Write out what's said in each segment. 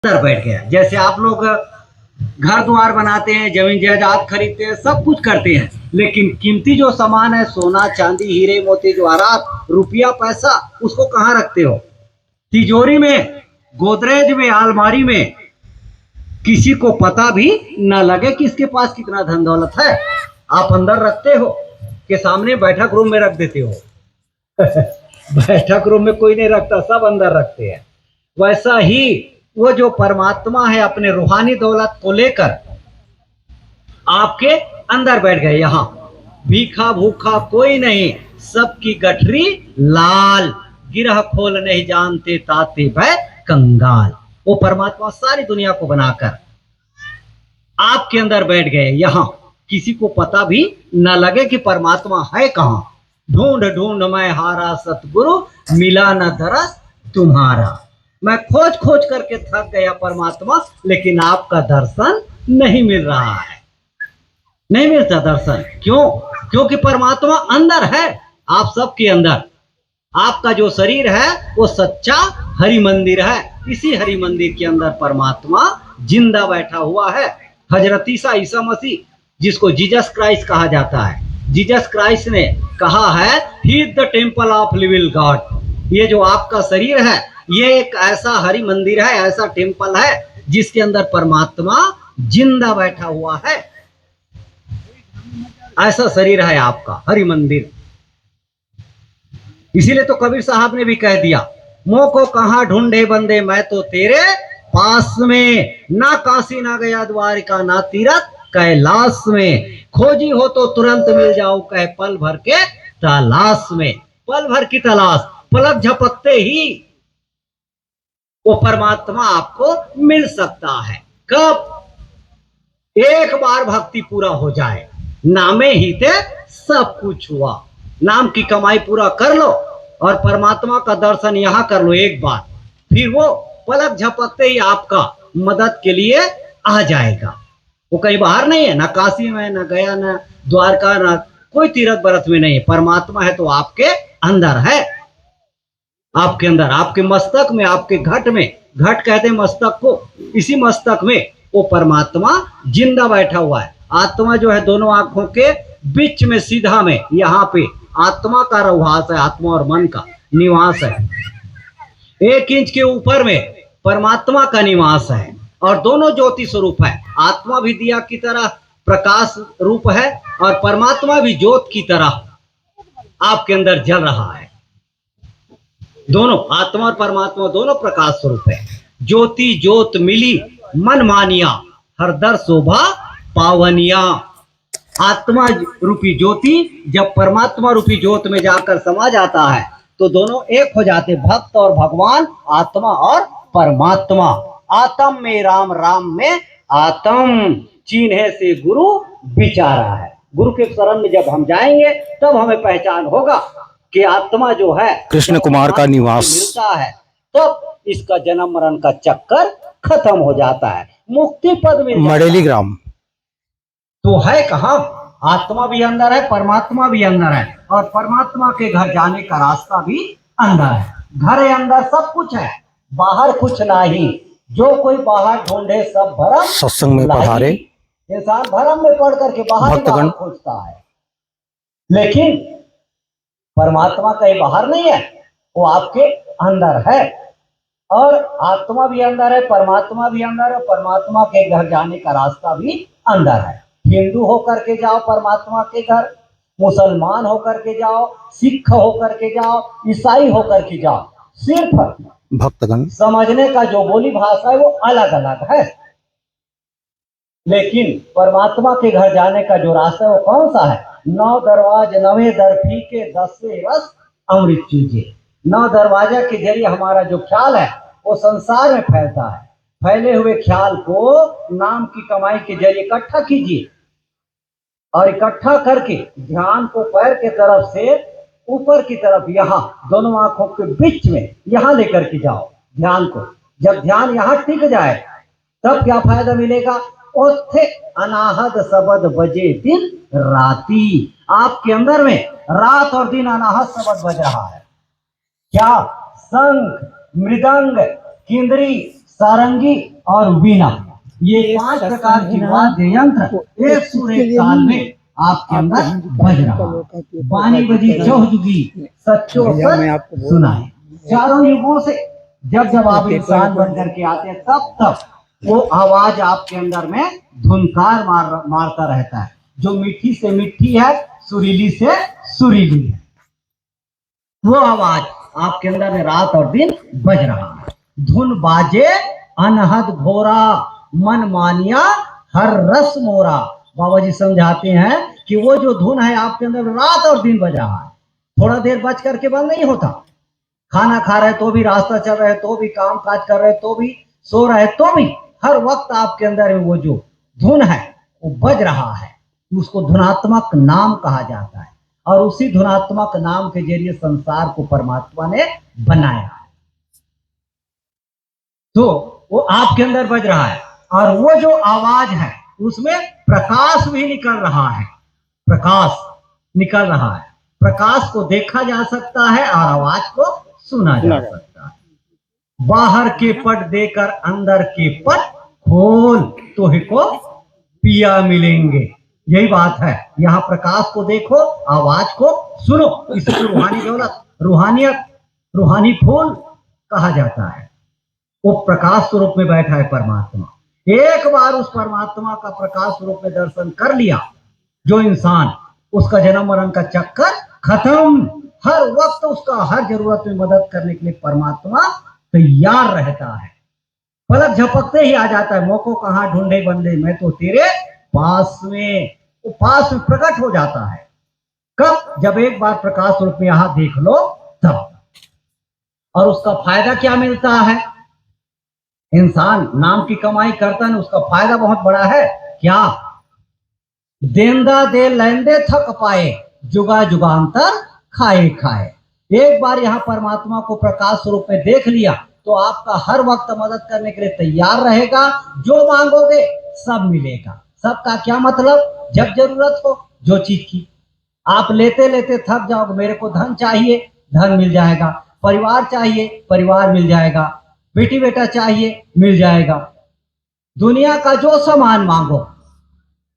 अंदर बैठ गया। जैसे आप लोग घर द्वार बनाते हैं, जमीन जायदाद खरीदते हैं, सब कुछ करते हैं, लेकिन कीमती जो सामान है, सोना चांदी हीरे मोती जवाहरात रुपया पैसा, उसको कहाँ रखते हो? तिजोरी में, गोदरेज में, अलमारी में। किसी को पता भी न लगे कि इसके पास कितना धन दौलत है। आप अंदर रखते हो कि सामने बैठक रूम में रख देते हो? बैठक रूम में कोई नहीं रखता, सब अंदर रखते हैं। वैसा ही वो जो परमात्मा है अपने रूहानी दौलत को लेकर आपके अंदर बैठ गए। यहां भीखा भूखा कोई नहीं, सबकी गठरी लाल, गिरह खोल नहीं जानते ताते भय कंगाल। वो परमात्मा सारी दुनिया को बनाकर आपके अंदर बैठ गए। यहां किसी को पता भी न लगे कि परमात्मा है कहां। ढूंढ ढूंढ मैं हारा सतगुरु, मिला न दरस तुम्हारा। मैं खोज खोज करके थक गया परमात्मा, लेकिन आपका दर्शन नहीं मिल रहा है, नहीं मिलता दर्शन। क्यों? क्योंकि परमात्मा अंदर है, आप सबके अंदर। आपका जो शरीर है वो सच्चा हरि मंदिर है। इसी हरि मंदिर के अंदर परमात्मा जिंदा बैठा हुआ है। हजरत ईसा मसीह, जिसको जीसस क्राइस्ट कहा जाता है, जीसस क्राइस्ट ने कहा है, he is the temple of living God. ये जो आपका शरीर है, ये एक ऐसा हरि मंदिर है, ऐसा टेम्पल है जिसके अंदर परमात्मा जिंदा बैठा हुआ है। ऐसा शरीर है आपका हरि मंदिर। इसीलिए तो कबीर साहब ने भी कह दिया, मोह को कहां ढूंढे बंदे, मैं तो तेरे पास में। ना काशी ना गया द्वारिका, ना तीरथ कैलाश में। खोजी हो तो तुरंत मिल जाओ, कहे पल भर के तलाश में। पल भर की तलाश, पलक झपकते ही वो परमात्मा आपको मिल सकता है। कब? एक बार भक्ति पूरा हो जाए। नामे ही ते सब कुछ हुआ। नाम की कमाई पूरा कर लो और परमात्मा का दर्शन यहां कर लो एक बार, फिर वो पलक झपकते ही आपका मदद के लिए आ जाएगा। वो कहीं बाहर नहीं है, ना काशी में, ना गया, ना द्वारका, ना कोई तीर्थ व्रत में नहीं है। परमात्मा है तो आपके अंदर है, आपके अंदर, आपके मस्तक में, आपके घट में। घट कहते हैं मस्तक को। इसी मस्तक में वो परमात्मा जिंदा बैठा हुआ है। आत्मा जो है दोनों आंखों के बीच में सीधा में, यहाँ पे आत्मा का रहवास है, आत्मा और मन का निवास है। 1 इंच के ऊपर में परमात्मा का निवास है और दोनों ज्योति स्वरूप है। आत्मा भी दिया की तरह प्रकाश रूप है और परमात्मा भी ज्योत की तरह आपके अंदर जल रहा है। दोनों आत्मा और परमात्मा दोनों प्रकाश स्वरूप है। ज्योति ज्योत मिली मन मानिया, हर दर शोभा पावनिया। आत्मा रूपी ज्योति जब परमात्मा रूपी ज्योत में जाकर समा जाता है तो दोनों एक हो जाते, भक्त और भगवान, आत्मा और परमात्मा। आत्म में राम, राम में आत्म, चिन्हे से गुरु विचारा है। गुरु के शरण में जब हम जाएंगे तब हमें पहचान होगा कि आत्मा जो है कृष्ण कुमार का निवास मिलता है, तब इसका जन्म मरण का चक्कर खत्म हो जाता है, मुक्ति पद में मड़ेली ग्राम। तो है कहां? आत्मा भी अंदर है, परमात्मा भी अंदर है और परमात्मा के घर जाने का रास्ता भी अंदर है। घर है अंदर, सब कुछ है, बाहर कुछ नहीं। जो कोई बाहर ढूंढे सब भरम सत्संग में पधारे। इंसान भरम में पढ़ करके बाहर खोजता है, लेकिन परमात्मा कहीं बाहर नहीं है, वो आपके अंदर है। और आत्मा भी अंदर है, परमात्मा भी अंदर है, परमात्मा के घर जाने का रास्ता भी अंदर है। हिंदू होकर के जाओ परमात्मा के घर, मुसलमान होकर के जाओ, सिख होकर के जाओ, ईसाई होकर के जाओ, सिर्फ भक्तगण समझने का जो बोली भाषा है वो अलग अलग है, लेकिन परमात्मा के घर जाने का जो रास्ता है वो कौन सा है? 9 दरवाज नवे दर फीके, 10 से रस अमृत चूजे। 9 दरवाजा के जरिए हमारा जो ख्याल है वो संसार में फैलता है। फैले हुए ख्याल को नाम की कमाई के जरिए इकट्ठा कीजिए और इकट्ठा करके ध्यान को पैर के तरफ से ऊपर की तरफ, यहाँ दोनों आंखों के बीच में यहाँ लेकर के जाओ ध्यान को। जब ध्यान यहाँ टिक जाए तब क्या फायदा मिलेगा? ओथे अनाहद शब्द बजे दिन राती। आपके अंदर में रात और दिन अनाहद शब्द बज रहा है। क्या? शंख, मृदंग, किंदरी, सारंगी और वीणा, ये 5 प्रकार की वाद्य यंत्र एक सुर एक ताल में आपके अंदर बज रहा है। बानी बजी चौजुगी सच्चो सच सुनाए। चारों युगों से जब जब आप इंसान बन करके आते हैं तब तब वो आवाज आपके अंदर में धुनकार मारता रहता है, जो मीठी से मीठी है, सुरीली से सुरीली है। वो आवाज आपके अंदर में रात और दिन बज रहा है। धुन बाजे अनहद घोरा, मन मानिया हर रस मोरा। बाबा जी समझाते हैं कि वो जो धुन है आपके अंदर रात और दिन बज रहा है, थोड़ा देर बज करके बंद नहीं होता। खाना खा रहे तो भी, रास्ता चल रहे तो भी, काम काज कर रहे तो भी, सो रहे तो भी, हर वक्त आपके अंदर में वो जो धुन है वो बज रहा है। उसको धुनात्मक नाम कहा जाता है और उसी धुनात्मक नाम के जरिए संसार को परमात्मा ने बनाया है। तो वो आपके अंदर बज रहा है और वो जो आवाज है उसमें प्रकाश भी निकल रहा है। प्रकाश निकल रहा है, प्रकाश को देखा जा सकता है और आवाज को सुना जा सकता है। बाहर के पट देकर अंदर के पट खोल, तो ही को पिया मिलेंगे। यही बात है। यहाँ प्रकाश को देखो, आवाज को सुनो। इसको रूहानी दौलत, रूहानियत, रूहानी फूल कहा जाता है। वो प्रकाश स्वरूप में बैठा है परमात्मा। एक बार उस परमात्मा का प्रकाश स्वरूप में दर्शन कर लिया जो इंसान, उसका जन्म मरण का चक्कर खत्म। हर वक्त उसका हर जरूरत में मदद करने के लिए परमात्मा तैयार रहता है। पलक झपकते ही आ जाता है। मोको कहाँ ढूंढे बंदे, मैं तो तेरे पास में। वो पास में प्रकट हो जाता है। कब? जब एक बार प्रकाश स्वरूप में यहां देख लो तब। और उसका फायदा क्या मिलता है? इंसान नाम की कमाई करता है, उसका फायदा बहुत बड़ा है। क्या? देंदा दे लेंदे थक पाए, जुगा जुगांतर खाए खाए। एक बार यहाँ परमात्मा को प्रकाश स्वरूप में देख लिया तो आपका हर वक्त मदद करने के लिए तैयार रहेगा। जो मांगोगे सब मिलेगा। सबका क्या मतलब? जब जरूरत हो जो चीज की, आप लेते लेते थक जाओगे। मेरे को धन चाहिए, धन मिल जाएगा। परिवार चाहिए, परिवार मिल जाएगा। बेटी बेटा चाहिए, मिल जाएगा। दुनिया का जो सामान मांगो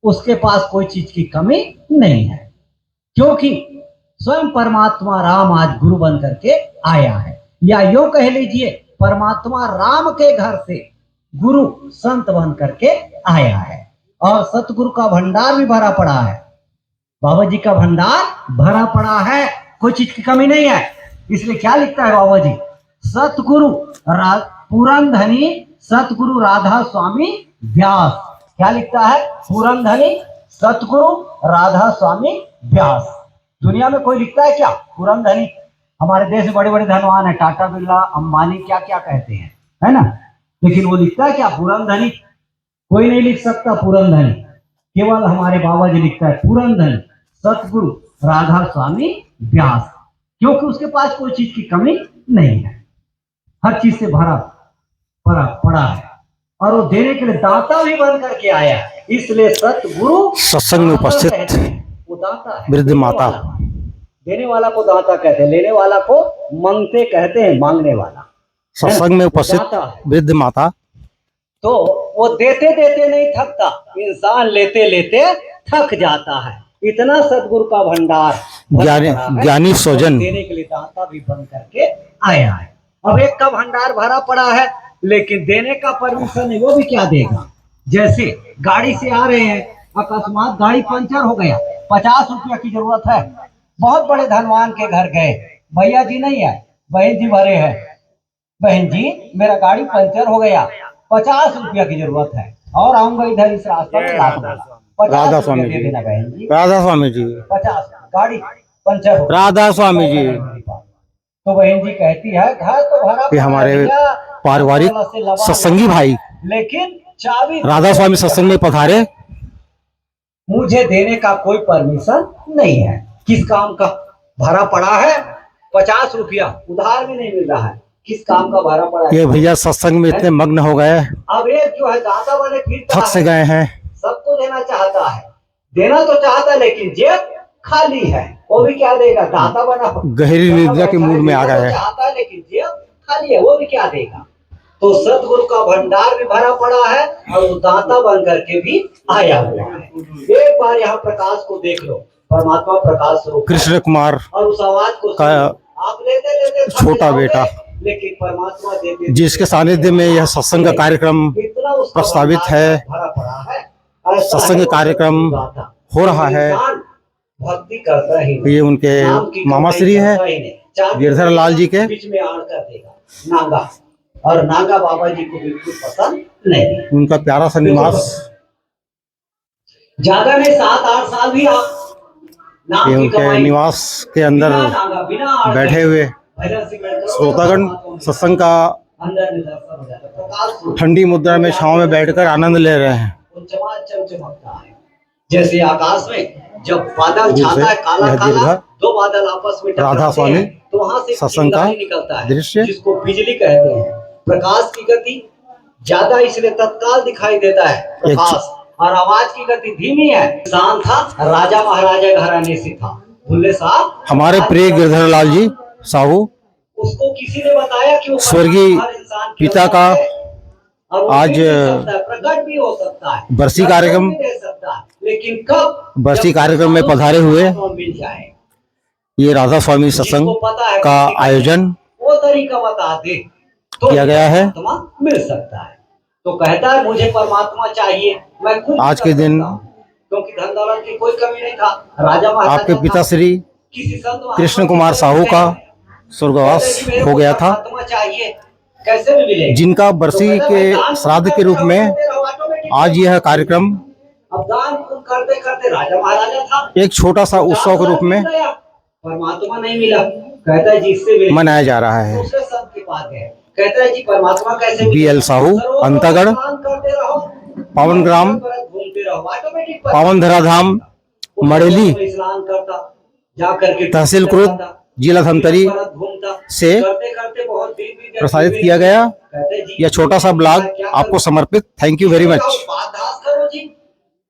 उसके पास कोई चीज की कमी नहीं है, क्योंकि स्वयं परमात्मा राम आज गुरु बन करके आया है। या यूं कह लीजिए, परमात्मा राम के घर से गुरु संत बन करके आया है। और सतगुरु का भंडार भी भरा पड़ा है। बाबा जी का भंडार भरा पड़ा है, कोई चीज की कमी नहीं है। इसलिए क्या लिखता है बाबा जी? सतगुरु पुरंधनी सतगुरु राधा स्वामी व्यास। क्या लिखता है? पुरंधनी सतगुरु राधा स्वामी व्यास। दुनिया में कोई लिखता है क्या पुरंधनी? हमारे देश में बड़े बड़े धनवान है, टाटा बिरला, अंबानी, क्या क्या कहते हैं, है ना? लेकिन वो लिखता है क्या पुरंधनी? कोई नहीं लिख सकता पुरंधनी। केवल हमारे बाबा जी लिखता है पुरंधनी सतगुरु राधा स्वामी व्यास, क्योंकि उसके पास कोई चीज की कमी नहीं है। हर चीज से भरा पड़ा पड़ा है और वो देने के लिए दाता भी बन करके आया। इसलिए सतगुरु सत्संग में उपस्थित वो दाता है। वृद्ध माता, देने वाला को दाता कहते हैं, लेने वाला को मंगते कहते हैं, मांगने वाला। सत्संग में उपस्थित वृद्ध माता। तो वो देते देते नहीं थकता, इंसान लेते लेते थक जाता है। इतना सतगुरु का भंडार ज्ञानी स्वजन देने के लिए दाता भी बन करके आया है। अब एक का भंडार भरा पड़ा है, लेकिन देने का परमिशन है, वो भी क्या देगा? जैसे गाड़ी से आ रहे हैं, अकस्मात गाड़ी पंचर हो गया, 50 रुपया की जरूरत है। बहुत बड़े धनवान के घर गए, भैया जी नहीं है, बहन जी भरे हैं। बहन जी मेरा गाड़ी पंचर हो गया, 50 रुपया की जरूरत है और आऊंगा इधर इस रास्ते में, राधा स्वामी जी, देना बहन जी, राधा स्वामी जी, 50 गाड़ी पंचर हो, राधा स्वामी जी। तो बहन जी कहती है घर तो भरा, ये हमारे पारिवारिक सत्संगी भाई, लेकिन चाबी राधा स्वामी सत्संग में पधारे। मुझे देने का कोई परमिशन नहीं है। किस काम का भरा पड़ा है? 50 रुपया उधार भी नहीं मिल रहा है। किस काम का भरा पड़ा है? ये भैया सत्संग में इतने मग्न हो गए, अब एक जो है दाता वाले फिर थक से गए हैं। सबको देना चाहता है, देना तो चाहता है, लेकिन जेब खाली है। वो भी क्या देगा? दाता बना गहरी निद्रा के मूड में आ गए हैं। चाहता है लेकिन जेब खाली है, वो भी क्या देगा? तो सतगुरु का भंडार भी भरा पड़ा है और वो दाता बन करके भी आया हुआ है। एक बार यहाँ प्रकाश को देख लो, परमात्मा प्रकाश स्वरूप है। कृष्ण कुमार और उस आवाज को का आप लेते लेते थक छोटा जाओगे, बेटा, लेकिन परमात्मा देते जिसके सानिध्य में यह सत्संग का कार्यक्रम इतना उसका प्रस्तावित भंडार है। भरा पड़ा है। ऐसा सत्संग है कार्यक्रम वो दाता। हो रहा है। इंसान भक्ति करता ही नहीं, ये उनके नाम की मामा कमाई श्री है करता ही नहीं, चार गिरधर लाल जी के। बीच में आड़ कर देगा नागा, और नागा बाबा जी को बिल्कुल पसंद नहीं। उनका प्यारा सा निवास, ज्यादा नहीं 7-8 साल भी आप नाम ये की उनके कमाई निवास के अंदर बिना नागा, बिना आड़ के बैठे हुए भजन सिमरन करो, श्रोतागण सत्संग का अंदर में दर्शन हो जाता है। प्रकाश स्वरूप ठंडी मुद्रा में छांव में बैठकर आनंद ले रहे हैं। वो चमाचम चमकता है। जैसे आकाश में जब बादल दूर छाता से है काला यह काला, दीर्घा दो बादल आपस में राधा टकराते स्वामी हैं, तो वहां से सत्संग का चिंगारी निकलता है, दृश्य। जिसको बिजली कहते हैं। प्रकाश की गति ज्यादा इसलिए तत्काल दिखाई देता है प्रकाश, और आवाज की गति धीमी है। इंसान था, राजा महाराजा घराने से था, भुल्ले साहब हमारे प्रिय गिरधर लाल जी साहू, उसको किसी ने बताया कि वो स्वर्गीय हर इंसान के पिता अंदर का है, और वो आज मिल भी सकता है, प्रकट भी हो सकता है, बरसी दर्शन कार्यक्रम- भी दे सकता है, लेकिन कब बरसी जब कार्यक्रम में पधारे हुए परमात्मा मिल जाए। ये राधा स्वामी सत्संग जिसको पता है का किसी आयोजन वो तरीका बता दे तो किया गया है। परमात्मा मिल सकता है। तो कहता है मुझे परमात्मा चाहिए, मैं खुद आज के कर दिन सकता हूं, क्योंकि धन दौलत की कोई कमी नहीं था। राजा महाराजा आपके था, पिताश्री किसी संत महात्मा कृष्ण की कुमार कोई साहू कमी का नहीं है। स्वर्गवास कहते कि मेरे हो को गया था, परमात्मा चाहिए, कैसे भी मिलेगा। जिनका बरसी तो कहता के है, दान श्राद्ध के करते रूप रहो, में करते रहो, ऑटोमेटिक आज यह कार्यक्रम अब दान पुण्य करते करते राजा महाराजा था, एक छोटा सा उत्सव के रूप में परमात्मा नहीं मिला। कहता है जिससे मिले मनाया जा रहा है। दूसरे संत के पास गए, कहता है जी परमात्मा कैसे मिले? BL साहू, सरोवर में अंतागढ़, स्नान करते रहो, पावन ग्राम, घूमते रहो, ऑटोमेटिक पावन धराधाम, मड़ेली, स्नान करता, जा करके तहसील कुर्द, जिला धमतरी घूमता से करते करते बहुत प्रसारित किया गया। कहते हैं जी यह छोटा सा ब्लॉग आपको समर्पित। Thank you very much. बात